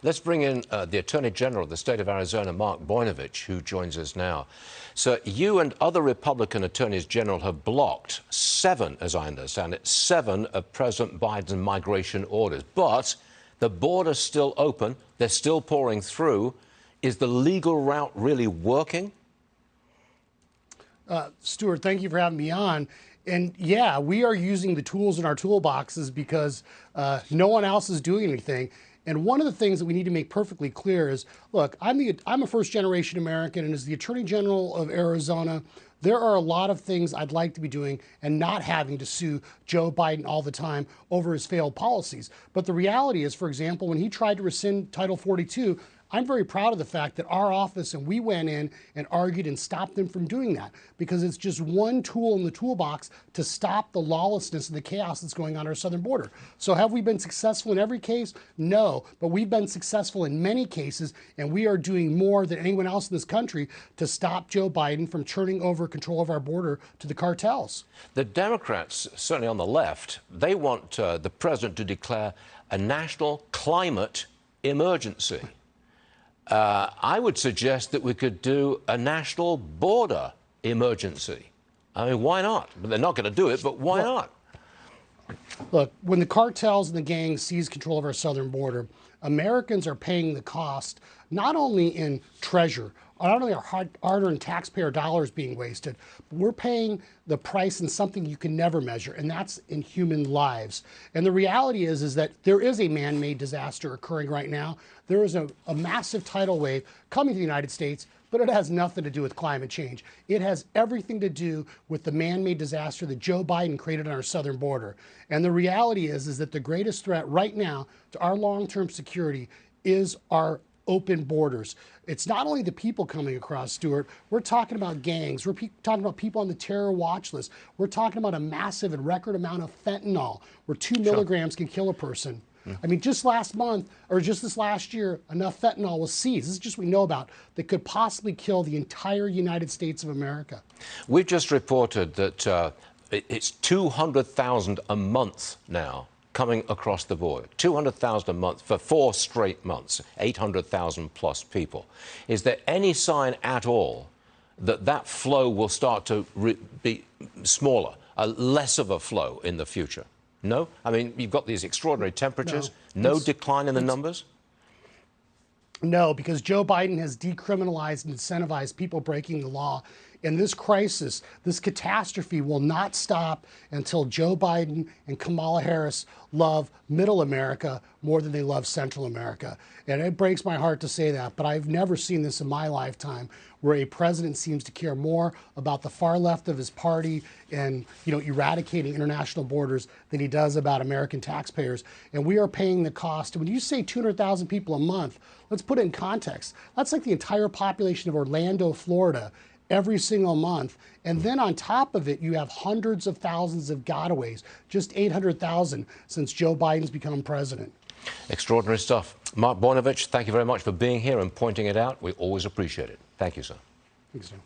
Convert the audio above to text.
Let's bring in the Attorney General of the state of Arizona, Mark Brnovich, who joins us now. So you and other Republican attorneys general have blocked 7, as I understand it, 7 of President Biden's migration orders. But the border's still open. They're still pouring through. Is the legal route really working? Stuart, thank you for having me on. And yeah, we are using the tools in our toolboxes because no one else is doing anything. And one of the things that we need to make perfectly clear is, look, I'm a first-generation American, and as the Attorney General of Arizona, there are a lot of things I'd like to be doing and not having to sue Joe Biden all the time over his failed policies. But the reality is, for example, when he tried to rescind Title 42, I'm very proud of the fact that our office and we went in and argued and stopped them from doing that, because it's just one tool in the toolbox to stop the lawlessness and the chaos that's going on our southern border. So have we been successful in every case? No, but we've been successful in many cases, and we are doing more than anyone else in this country to stop Joe Biden from turning over control of our border to the cartels. The Democrats, certainly on the left, they want the president to declare a national climate emergency. I would suggest that we could do a national border emergency. I mean, why not? But they're not going to do it, but why not? Look, when the cartels and the gangs seize control of our southern border, Americans are paying the cost, not only in treasure, not only are hard-earned taxpayer dollars being wasted, but we're paying the price in something you can never measure, and that's in human lives. And the reality is that there is a man-made disaster occurring right now. There is a massive tidal wave coming to the United States, but it has nothing to do with climate change. It has everything to do with the man-made disaster that Joe Biden created on our southern border. And the reality is that the greatest threat right now to our long-term security is our open borders. It's not only the people coming across, Stuart. We're talking about gangs. We're talking about people on the terror watch list. We're talking about a massive and record amount of fentanyl, where 2 milligrams can kill a person. I mean, just last month, or just this last year, enough fentanyl was seized. This is just what we know about, that could possibly kill the entire United States of America. We've just reported that it's 200,000 a month now coming across the border. 200,000 a month for 4 straight months, 800,000 plus people. Is there any sign at all that that flow will start to be smaller, less of a flow in the future? No? I mean, you've got these extraordinary temperatures. No decline in the numbers? No, because Joe Biden has decriminalized and incentivized people breaking the law. And this crisis, this catastrophe will not stop until Joe Biden and Kamala Harris love middle America more than they love central America. And it breaks my heart to say that, but I've never seen this in my lifetime, where a president seems to care more about the far left of his party and, eradicating international borders than he does about American taxpayers. And we are paying the cost. And when you say 200,000 people a month, let's put it in context. That's like the entire population of Orlando, Florida, every single month. And then on top of it, you have hundreds of thousands of gotaways, just 800,000 since Joe Biden's become president. Extraordinary stuff. Mark Brnovich, thank you very much for being here and pointing it out. We always appreciate it. Thank you, sir. Thanks, sir.